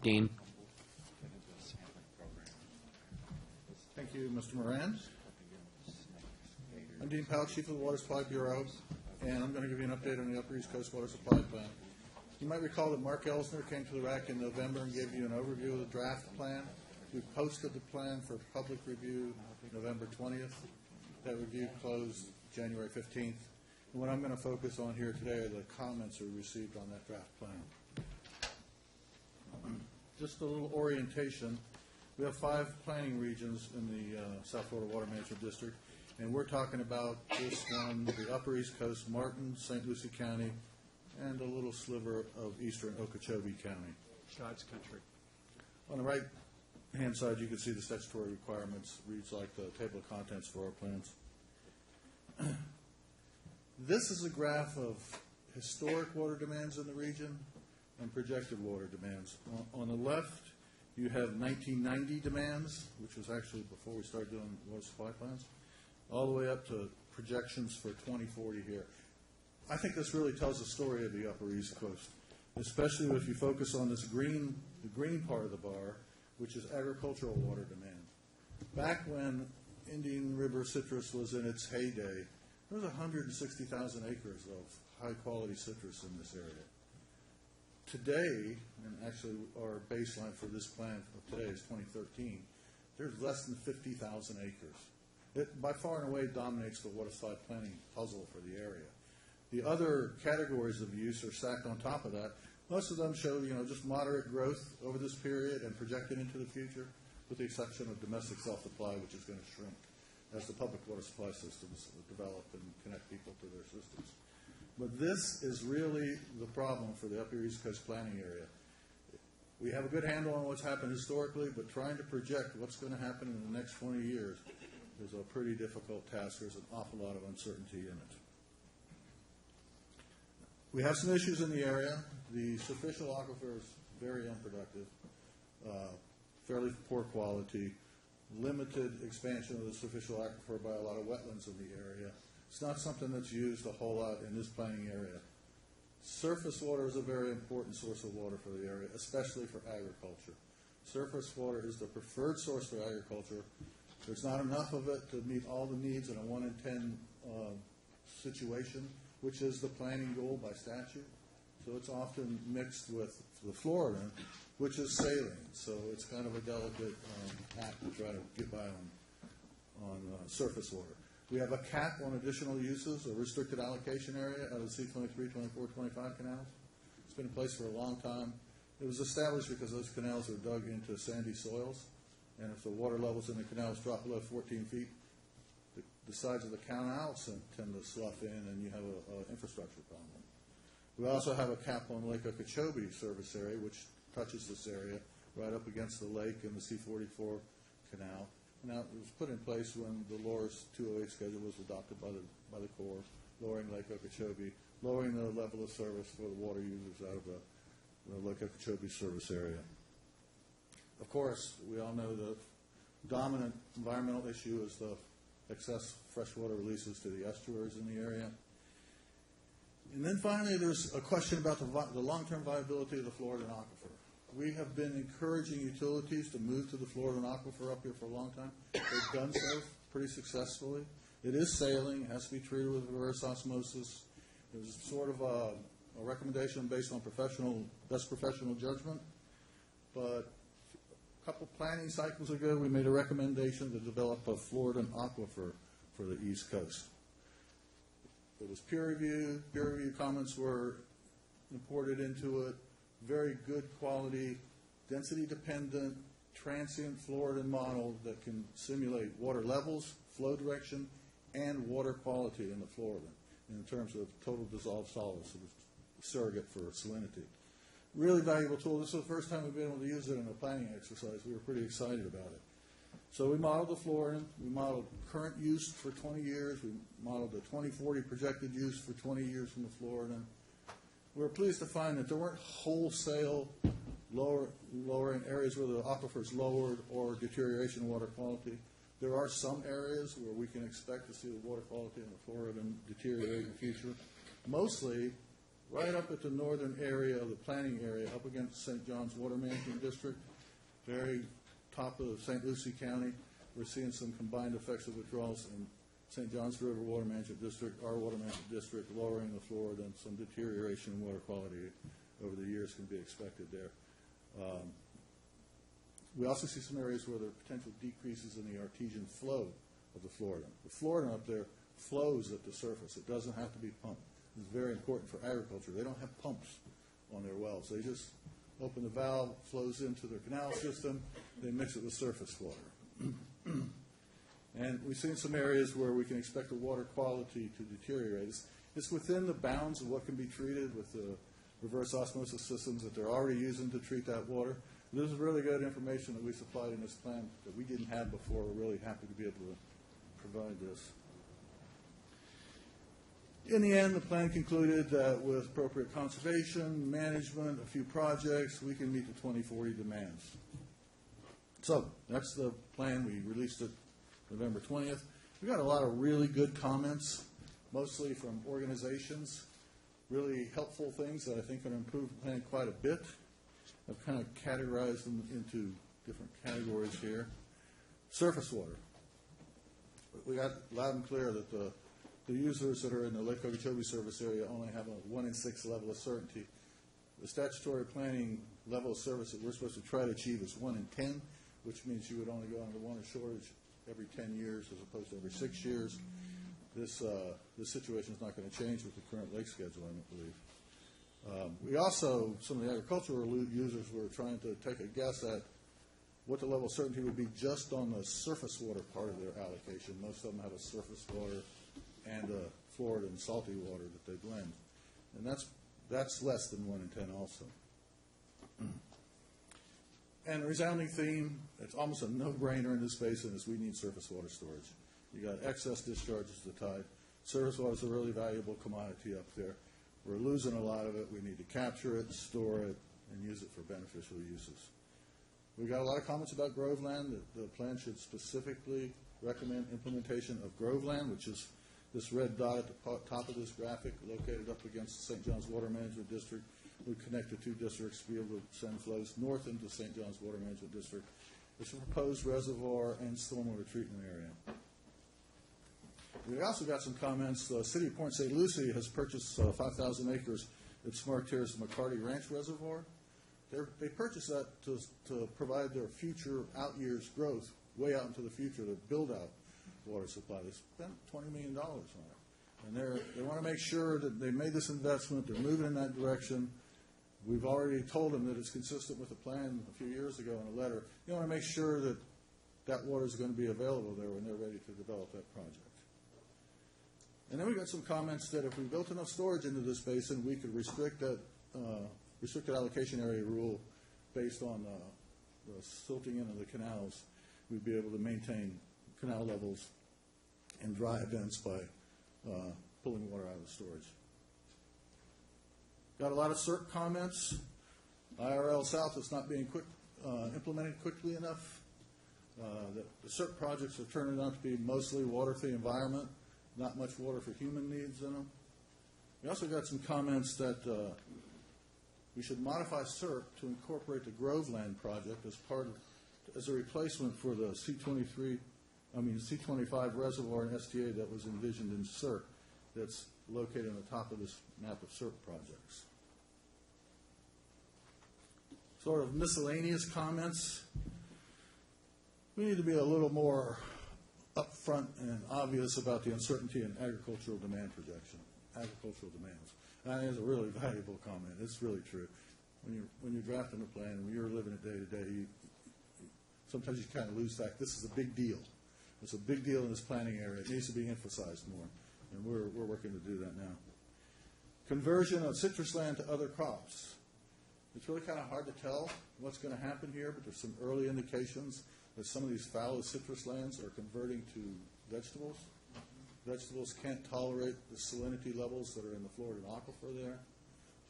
Dean. Thank you, Mr. Moran. I'm Dean Powell, Chief of the Water Supply Bureau, and I'm going to give you an update on the Upper East Coast Water Supply Plan. You might recall that Mark Elsner came to the RAC in November and gave you an overview of the draft plan. We posted the plan for public review November 20th. That review closed January 15th. And what I'm going to focus on here today are the comments we received on that draft plan. Just a little orientation. We have 5 planning regions in the South Florida Water Management District, and we're talking about this one, the Upper East Coast, Martin, St. Lucie County, and a little sliver of eastern Okeechobee County. God's country. On the right-hand side, you can see the statutory requirements. Reads like the table of contents for our plans. This is a graph of historic water demands in the region and projected water demands. On the left, you have 1990 demands, which was actually before we started doing water supply plans, all the way up to projections for 2040 here. I think this really tells the story of the Upper East Coast, especially if you focus on this the green part of the bar, which is agricultural water demand. Back when Indian River citrus was in its heyday, there was 160,000 acres of high-quality citrus in this area. Today, and actually our baseline for this plan of today is 2013, there's less than 50,000 acres. It by far and away dominates the water supply planning puzzle for the area. The other categories of use are stacked on top of that. Most of them show, just moderate growth over this period and projected into the future, with the exception of domestic self-supply, which is going to shrink as the public water supply systems develop and connect people to their systems. But this is really the problem for the Upper East Coast planning area. We have a good handle on what's happened historically, but trying to project what's going to happen in the next 20 years is a pretty difficult task. There's an awful lot of uncertainty in it. We have some issues in the area. The superficial aquifer is very unproductive, fairly poor quality, limited expansion of the superficial aquifer by a lot of wetlands in the area. It's not something that's used a whole lot in this planning area. Surface water is a very important source of water for the area, especially for agriculture. Surface water is the preferred source for agriculture. There's not enough of it to meet all the needs in a 1 in 10 situation, which is the planning goal by statute. So it's often mixed with the Floridan, which is saline. So it's kind of a delicate act to try to get by on surface water. We have a cap on additional uses, a restricted allocation area out of the C23, 24, 25 canals. It's been in place for a long time. It was established because those canals are dug into sandy soils, and if the water levels in the canals drop below 14 feet, the sides of the canals tend to slough in, and you have an infrastructure problem. We also have a cap on Lake Okeechobee service area, which touches this area right up against the lake and the C44 canal. Now, it was put in place when the LOR's 208 schedule was adopted by the Corps, lowering Lake Okeechobee, lowering the level of service for the water users out of the Lake Okeechobee service area. Of course, we all know the dominant environmental issue is the excess freshwater releases to the estuaries in the area. And then finally, there's a question about the long-term viability of the Floridan aquifer. We have been encouraging utilities to move to the Floridan aquifer up here for a long time. They've done so pretty successfully. It is saline. It has to be treated with reverse osmosis. There's sort of a recommendation based on best professional judgment. But a couple planning cycles ago, we made a recommendation to develop a Floridan aquifer for the East Coast. It was peer-reviewed. Peer-review comments were imported into it. Very good quality, density-dependent, transient Floridan model that can simulate water levels, flow direction, and water quality in the Floridan in terms of total dissolved solids. It was a surrogate for salinity. Really valuable tool. This is the first time we've been able to use it in a planning exercise. We were pretty excited about it. So we modeled the Floridan. We modeled current use for 20 years. We modeled the 2040 projected use for 20 years from the Floridan. We were pleased to find that there weren't wholesale lowering areas where the aquifer is lowered or deterioration in water quality. There are some areas where we can expect to see the water quality in the Floridan deteriorate in the future. Mostly, right up at the northern area of the planning area, up against St. John's Water Management District, very top of St. Lucie County. We're seeing some combined effects of withdrawals in St. John's River Water Management District, our Water Management District, lowering the Floridan, some deterioration in water quality over the years can be expected there. We also see some areas where there are potential decreases in the artesian flow of the Floridan. The Floridan up there flows at the surface. It doesn't have to be pumped. It's very important for agriculture. They don't have pumps on their wells. They just open the valve, flows into their canal system, they mix it with surface water. And we've seen some areas where we can expect the water quality to deteriorate. It's within the bounds of what can be treated with the reverse osmosis systems that they're already using to treat that water. This is really good information that we supplied in this plan that we didn't have before. We're really happy to be able to provide this. In the end, the plan concluded that with appropriate conservation, management, a few projects, we can meet the 2040 demands. So that's the plan. We released it November 20th. We got a lot of really good comments, mostly from organizations, really helpful things that I think are going to improve the plan quite a bit. I've kind of categorized them into different categories here. Surface water. We got loud and clear that the users that are in the Lake Okeechobee service area only have a 1 in 6 level of certainty. The statutory planning level of service that we're supposed to try to achieve is 1 in 10, which means you would only go under water shortage every 10 years as opposed to every 6 years. This situation is not going to change with the current lake schedule, I don't believe. We also, some of the agricultural users were trying to take a guess at what the level of certainty would be just on the surface water part of their allocation. Most of them have a surface water and a Floridan salty water that they blend. And that's less than 1 in 10 also. And a resounding theme, it's almost a no-brainer in this basin, is we need surface water storage. You got excess discharges to the tide. Surface water is a really valuable commodity up there. We're losing a lot of it. We need to capture it, store it, and use it for beneficial uses. We got a lot of comments about Groveland. The plan should specifically recommend implementation of Groveland, which is this red dot at the top of this graphic, located up against the St. John's Water Management District. We connect the two districts to be able to send flows north into St. John's Water Management District. It's a proposed reservoir and stormwater treatment area. We also got some comments. The city of Point St. Lucie has purchased 5,000 acres at Smart Terrace McCarty Ranch Reservoir. They purchased that to provide their future out years growth, way out into the future, to build out water supply. They spent $20 million on it. And they want to make sure that they made this investment, they're moving in that direction. We've already told them that it's consistent with the plan a few years ago in a letter. You want to make sure that that water is going to be available there when they're ready to develop that project. And then we got some comments that if we built enough storage into this basin, we could restrict that restricted allocation area rule based on the silting into the canals. We'd be able to maintain canal levels in dry events by pulling water out of the storage. Got a lot of CERP comments. IRL South is not being implemented quickly enough. The CERP projects are turning out to be mostly water for the environment, not much water for human needs in them. We also got some comments that we should modify CERP to incorporate the Groveland project as a replacement for the C25 reservoir and STA that was envisioned in CERP that's located on the top of this map of CERP projects. Sort of miscellaneous comments. We need to be a little more upfront and obvious about the uncertainty in agricultural demand projection, agricultural demands. And I think it's a really valuable comment. It's really true. When you're drafting a plan and when you're living it day to day, sometimes you kind of lose sight. This is a big deal. It's a big deal in this planning area. It needs to be emphasized more, and we're working to do that now. Conversion of citrus land to other crops. It's really kind of hard to tell what's going to happen here, but there's some early indications that some of these fallow citrus lands are converting to vegetables. Vegetables can't tolerate the salinity levels that are in the Floridan aquifer there,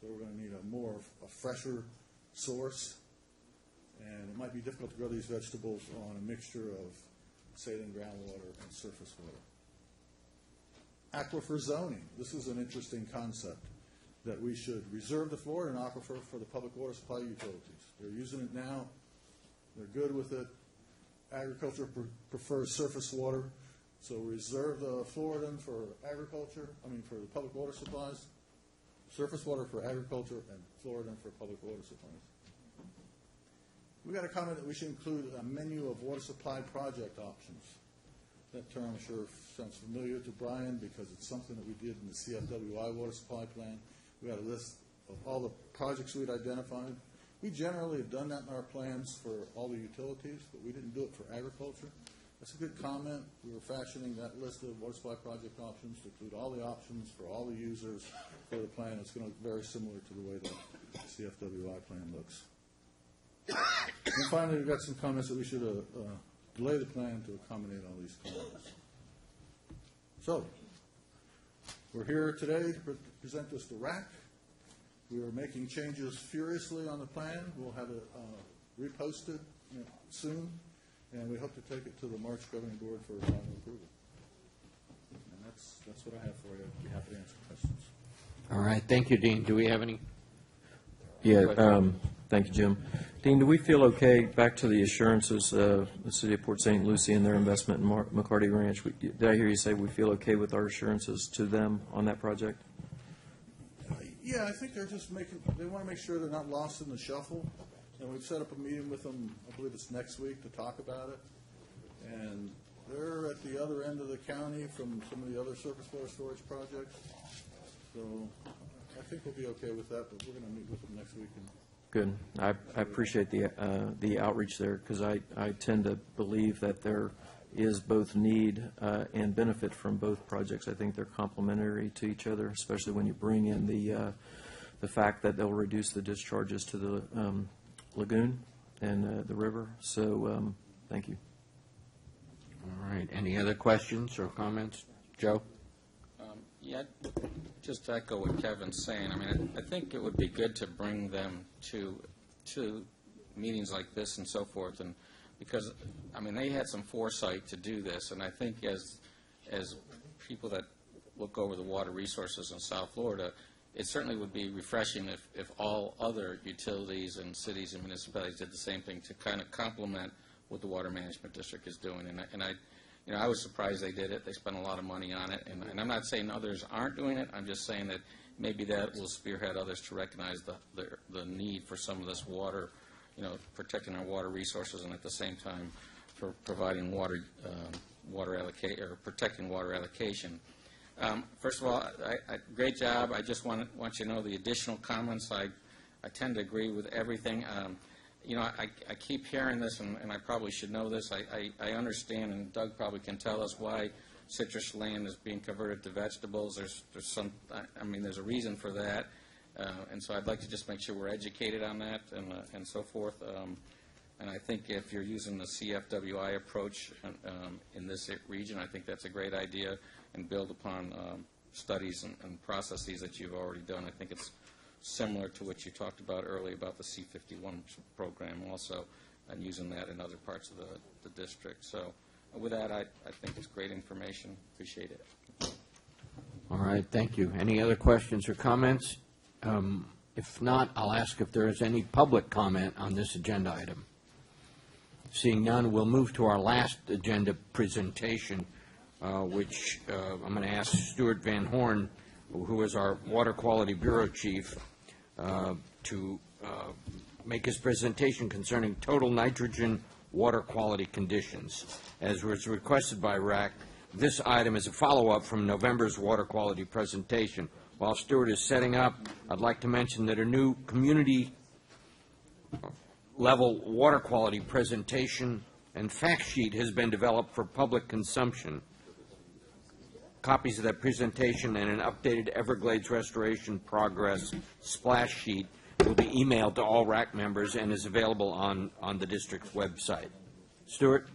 so we're going to need a fresher source, and it might be difficult to grow these vegetables on a mixture of saline groundwater and surface water. Aquifer zoning. This is an interesting concept. that we should reserve the Floridan aquifer for the public water supply utilities. They're using it now. They're good with it. Agriculture prefers surface water, so reserve the Floridan for agriculture, for the public water supplies, surface water for agriculture, and Floridan for public water supplies. We got a comment that we should include a menu of water supply project options. That term I'm sure sounds familiar to Brian because it's something that we did in the CFWI water supply plan. We had a list of all the projects we'd identified. We generally have done that in our plans for all the utilities, but we didn't do it for agriculture. That's a good comment. We were fashioning that list of water supply project options to include all the options for all the users for the plan. It's going to look very similar to the way the CFWI plan looks. And finally, we've got some comments that we should delay the plan to accommodate all these comments. So, we're here today to present this to RAC. We are making changes furiously on the plan. We'll have it reposted soon, and we hope to take it to the March governing board for final approval. And that's what I have for you. I'd be happy to answer questions. All right. Thank you, Dean. Do we have any? Yeah. Thank you, Jim. Dean, do we feel okay, back to the assurances, the City of Port St. Lucie and their investment in McCarty Ranch? Did I hear you say we feel okay with our assurances to them on that project? Yeah, I think they're just they want to make sure they're not lost in the shuffle. And we've set up a meeting with them, I believe it's next week, to talk about it. And they're at the other end of the county from some of the other surface water storage projects. So I think we'll be okay with that, but we're going to meet with them next week. Good. I appreciate the outreach there, because I tend to believe that there is both need and benefit from both projects. I think they're complementary to each other, especially when you bring in the fact that they'll reduce the discharges to the lagoon and the river. So thank you. All right. Any other questions or comments? Joe? Yeah, just to echo what Kevin's saying. I think it would be good to bring them to meetings like this and so forth, and because they had some foresight to do this, and I think as people that look over the water resources in South Florida, it certainly would be refreshing if all other utilities and cities and municipalities did the same thing to kind of complement what the Water Management District is doing. And I was surprised they did it. They spent a lot of money on it, and I'm not saying others aren't doing it. I'm just saying that maybe that will spearhead others to recognize the need for some of this water, protecting our water resources, and at the same time for providing water allocate or protecting water allocation. First of all, great job. I just want you to know the additional comments. I tend to agree with everything. I keep hearing this, and I probably should know this. I understand, and Doug probably can tell us why citrus land is being converted to vegetables. There's a reason for that, and so I'd like to just make sure we're educated on that and so forth. And I think if you're using the CFWI approach in this region, I think that's a great idea, and build upon studies and processes that you've already done. I think it's similar to what you talked about earlier about the C51 program also, and using that in other parts of the district. So with that, I think it's great information. Appreciate it. All right, thank you. Any other questions or comments? If not, I'll ask if there is any public comment on this agenda item. Seeing none, we'll move to our last agenda presentation, which I'm going to ask Stuart Van Horn, who is our Water Quality Bureau Chief, to make his presentation concerning total nitrogen water quality conditions. As was requested by RAC, this item is a follow-up from November's water quality presentation. While Stuart is setting up, I'd like to mention that a new community level water quality presentation and fact sheet has been developed for public consumption. Copies of that presentation and an updated Everglades restoration progress splash sheet will be emailed to all RAC members and is available on the district's website. Stuart?